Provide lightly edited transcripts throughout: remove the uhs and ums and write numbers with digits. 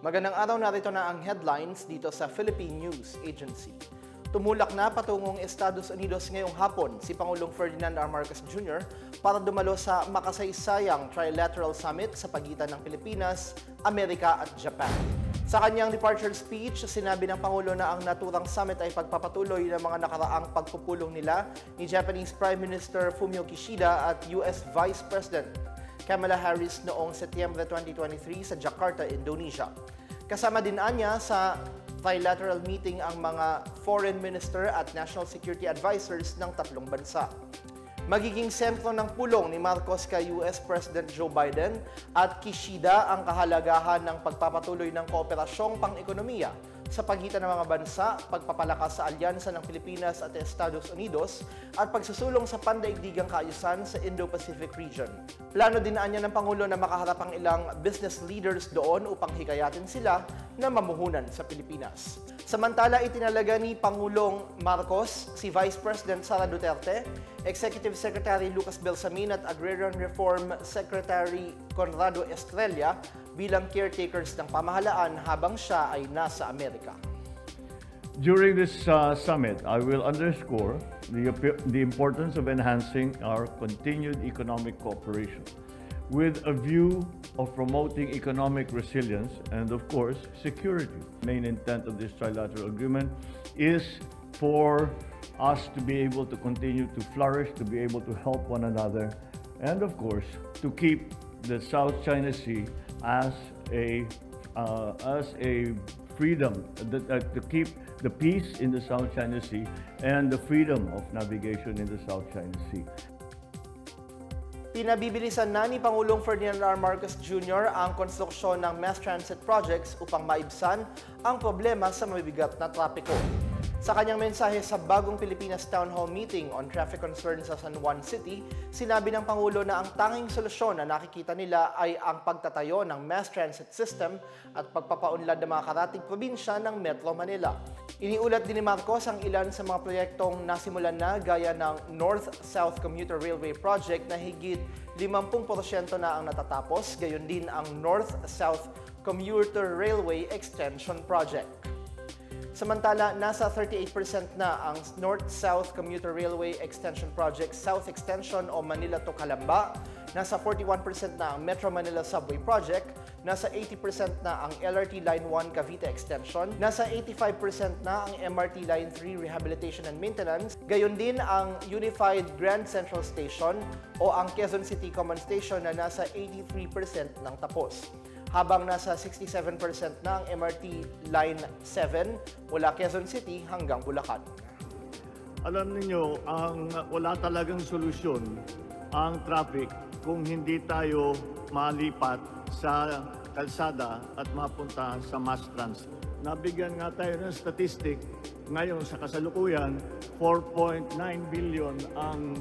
Magandang araw, narito na ang headlines dito sa Philippine News Agency. Tumulak na patungong Estados Unidos ngayong hapon si Pangulong Ferdinand R. Marcos Jr. para dumalo sa makasaysayang trilateral summit sa pagitan ng Pilipinas, Amerika at Japan. Sa kanyang departure speech, sinabi ng Pangulo na ang naturang summit ay pagpapatuloy ng mga nakaraang pagpupulong nila ni Japanese Prime Minister Fumio Kishida at US Vice President Kamala Harris noong Setyembre 2023 sa Jakarta, Indonesia. Kasama din anya sa trilateral meeting ang mga foreign minister at national security advisors ng tatlong bansa. Magiging sentro ng pulong ni Marcos kay US President Joe Biden at Kishida ang kahalagahan ng pagpapatuloy ng kooperasyong pang-ekonomiya sa pagitan ng mga bansa, pagpapalakas sa alyansa ng Pilipinas at Estados Unidos at pagsusulong sa pandaigdigang kaayusan sa Indo-Pacific region. Plano din niya ng Pangulo na makaharap ang ilang business leaders doon upang hikayatin sila na mamuhunan sa Pilipinas. Samantala, itinalaga ni Pangulong Marcos si Vice President Sara Duterte, Executive Secretary Lucas Belsamin at Agrarian Reform Secretary Conrado Estrella bilang caretakers ng pamahalaan habang siya ay nasa Amerika. During this summit, I will underscore the importance of enhancing our continued economic cooperation with a view of promoting economic resilience and, of course, security. The main intent of this trilateral agreement is for us to be able to continue to flourish, to be able to help one another, and, of course, to keep the South China Sea as a freedom, to keep the peace in the South China Sea and the freedom of navigation in the South China Sea. Pinabibilisan na ni Pangulong Ferdinand R. Marcos Jr. ang konstruksyon ng mass transit projects upang maibsan ang problema sa mabibigat na trapiko. Sa kanyang mensahe sa bagong Pilipinas Town Hall Meeting on Traffic Concerns sa San Juan City, sinabi ng Pangulo na ang tanging solusyon na nakikita nila ay ang pagtatayo ng mass transit system at pagpapaunlad ng mga karatig probinsya ng Metro Manila. Iniulat din ni Marcos ang ilan sa mga proyektong nasimulan na gaya ng North-South Commuter Railway Project na higit 50% na ang natatapos, gayon din ang North-South Commuter Railway Extension Project. Samantala, nasa 38% na ang North-South Commuter Railway Extension Project South Extension o Manila to Calamba, nasa 41% na ang Metro Manila Subway Project, nasa 80% na ang LRT Line 1 Cavite Extension, nasa 85% na ang MRT Line 3 Rehabilitation and Maintenance, gayon din ang Unified Grand Central Station o ang Quezon City Common Station na nasa 83% ng tapos. Habang nasa 67% na ang MRT Line 7 mula Quezon City hanggang Bulacan. Alam niyo, wala talagang solusyon ang traffic kung hindi tayo malipat sa kalsada at mapunta sa mass transit. Nabigyan nga tayo ng statistic ngayon sa kasalukuyan, 4.9 billion ang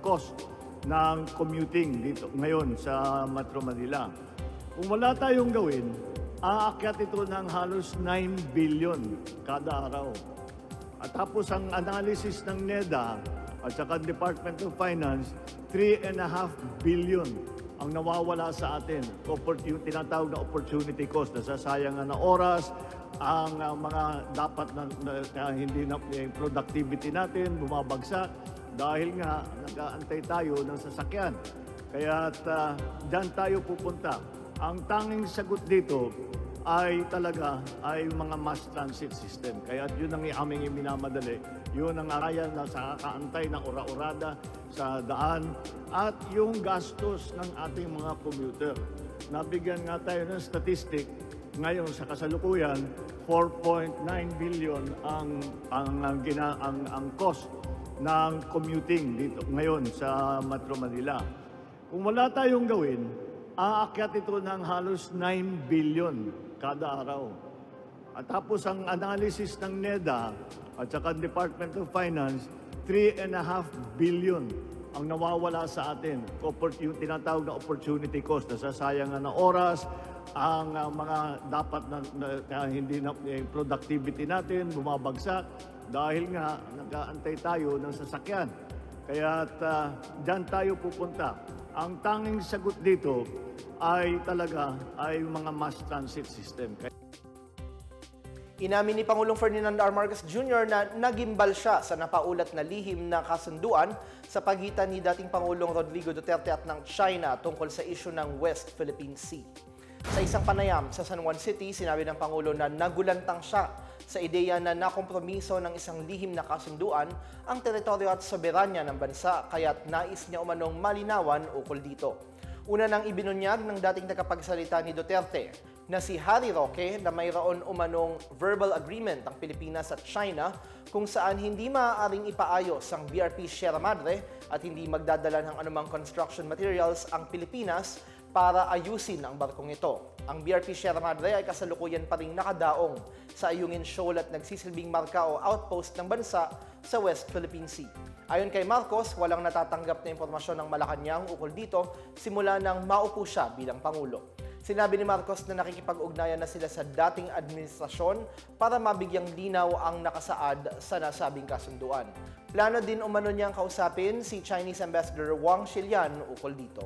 cost ng commuting dito ngayon sa Metro Manila. Kung wala tayong gawin, aakyat ito ng halos 9 billion kada araw. At tapos ang analysis ng NEDA at saka Department of Finance, 3.5 billion ang nawawala sa atin. Yung tinatawag na opportunity cost, nasasayangan na oras, ang mga dapat na hindi na productivity natin bumabagsak, dahil nga nag-aantay tayo ng sasakyan. Kaya dyan tayo pupunta. Ang tanging sagot dito ay talaga mga mass transit system. Kaya yun ang aming minamadali. Yun ang kaya na sa kaantay ng ora-orada sa daan at yung gastos ng ating mga commuter. Nabigyan nga tayo ng statistic ngayon sa kasalukuyan, 4.9 billion ang cost ng commuting dito ngayon sa Metro Manila. Kung wala tayong gawin, aakyat ito ng halos 9 billion kada araw. At tapos ang analysis ng NEDA at saka Department of Finance, 3.5 billion ang nawawala sa atin. Yung tinatawag na opportunity cost, nasasayangan na oras, ang mga dapat na hindi na productivity natin bumabagsak, dahil nga nag-aantay tayo ng sasakyan. Kaya dyan tayo pupunta. ang tanging sagot dito ay mga mass transit system. Inamin ni Pangulong Ferdinand R. Marcos Jr. na nagimbal siya sa napaulat na lihim na kasunduan sa pagitan ni dating Pangulong Rodrigo Duterte at ng China tungkol sa isyu ng West Philippine Sea. Sa isang panayam sa San Juan City, sinabi ng Pangulo na nagulantang siya sa ideya na nakompromiso ng isang lihim na kasunduan ang teritoryo at soberanya ng bansa, kaya't nais niya umanong malinawan ukol dito. Una nang ibinunyag ng dating tagapagsalita ni Duterte na si Harry Roque na mayroon umanong verbal agreement ang Pilipinas at China kung saan hindi maaaring ipaayos ang BRP Sierra Madre at hindi magdadala ng anumang construction materials ang Pilipinas para ayusin ang barkong ito. Ang BRP Sierra Madre ay kasalukuyan pa ring nakadaong sa Ayungin Shoal at nagsisilbing marka o outpost ng bansa sa West Philippine Sea. Ayon kay Marcos, walang natatanggap na impormasyon ng Malacanang ukol dito simula nang maupo siya bilang Pangulo. Sinabi ni Marcos na nakikipag-ugnayan na sila sa dating administrasyon para mabigyang linaw ang nakasaad sa nasabing kasunduan. Plano din umano niyang kausapin si Chinese Ambassador Wang Shilian ukol dito.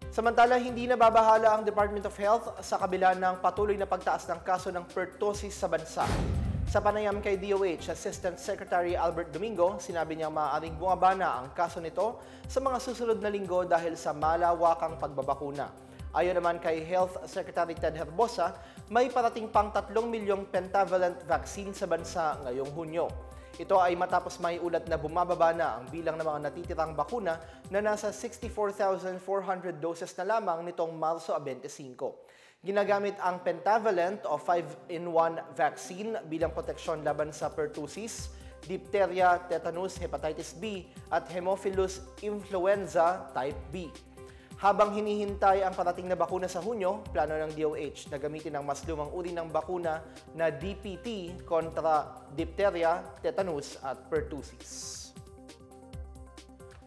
Samantala, hindi nababahala ang Department of Health sa kabila ng patuloy na pagtaas ng kaso ng pertussis sa bansa. Sa panayam kay DOH Assistant Secretary Albert Domingo, sinabi niyang maaaring bumaba na ang kaso nito sa mga susunod na linggo dahil sa malawakang pagbabakuna. Ayon naman kay Health Secretary Ted Herbosa, may parating pang 3 milyong pentavalent vaccine sa bansa ngayong Hunyo. Ito ay matapos may ulat na bumababa na ang bilang ng mga natitirang bakuna na nasa 64,400 doses na lamang nitong Marso 25. Ginagamit ang pentavalent o 5-in-1 vaccine bilang proteksyon laban sa pertussis, diphtheria, tetanus, hepatitis B at Haemophilus influenza type B. Habang hinihintay ang parating na bakuna sa Hunyo, plano ng DOH na gamitin ang mas lumang uri ng bakuna na DPT kontra diphtheria, tetanus at pertussis.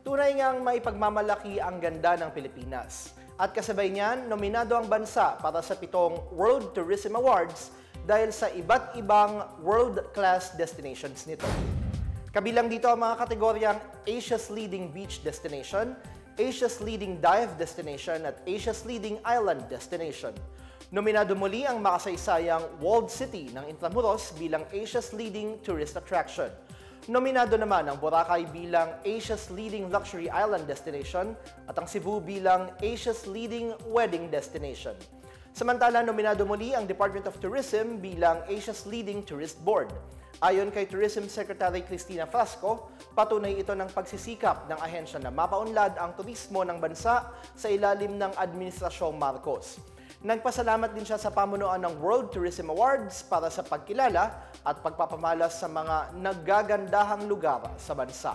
Tunay ngang maipagmamalaki ang ganda ng Pilipinas. At kasabay niyan, nominado ang bansa para sa 7 World Tourism Awards dahil sa iba't ibang world-class destinations nito. Kabilang dito ang mga kategoryang Asia's Leading Beach Destination, Asia's Leading Dive Destination at Asia's Leading Island Destination. Nominado muli ang makasaysayang Walled City ng Intramuros bilang Asia's Leading Tourist Attraction. Nominado naman ang Boracay bilang Asia's Leading Luxury Island Destination at ang Cebu bilang Asia's Leading Wedding Destination. Samantala, nominado muli ang Department of Tourism bilang Asia's Leading Tourist Board. Ayon kay Tourism Secretary Cristina Frasco, patunay ito ng pagsisikap ng ahensya na mapaunlad ang turismo ng bansa sa ilalim ng Administrasyong Marcos. Nagpasalamat din siya sa pamunuan ng World Tourism Awards para sa pagkilala at pagpapamalas sa mga naggagandahang lugar sa bansa.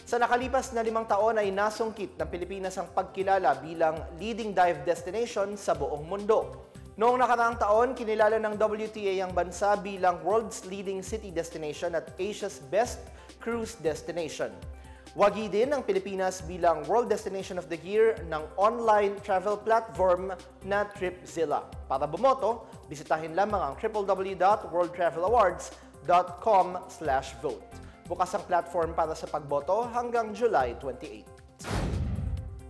Sa nakalipas na 5 taon ay nasungkit ng Pilipinas ang pagkilala bilang leading dive destination sa buong mundo. Noong nakaraang taon, kinilala ng WTA ang bansa bilang World's Leading City Destination at Asia's Best Cruise Destination. Wagi din ang Pilipinas bilang World Destination of the Year ng online travel platform na TripZilla. Para bumoto, bisitahin lamang ang www.worldtravelawards.com/vote. Bukas ang platform para sa pagboto hanggang July 28.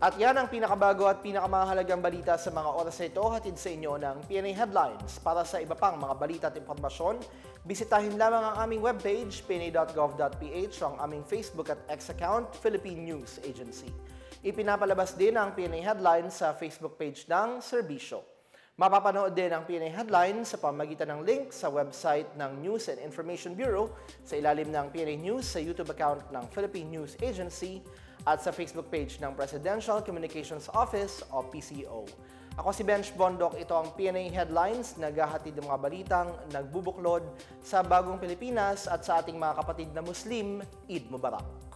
At yan ang pinakabago at pinakamahalagang balita sa mga oras na ito, hatid sa inyo ng PNA Headlines. Para sa iba pang mga balita at impormasyon, bisitahin lamang ang aming webpage, pna.gov.ph, o ang aming Facebook at X account, Philippine News Agency. Ipinapalabas din ang PNA Headlines sa Facebook page ng serbisyo. Mapapanood din ang PNA Headlines sa pamamagitan ng link sa website ng News and Information Bureau, sa ilalim ng PNA News sa YouTube account ng Philippine News Agency, at sa Facebook page ng Presidential Communications Office o PCO. Ako si Benj Bondok, ito ang PNA Headlines, naghahatid ng mga balitang nagbubuklod sa bagong Pilipinas at sa ating mga kapatid na Muslim. Eid Mubarak!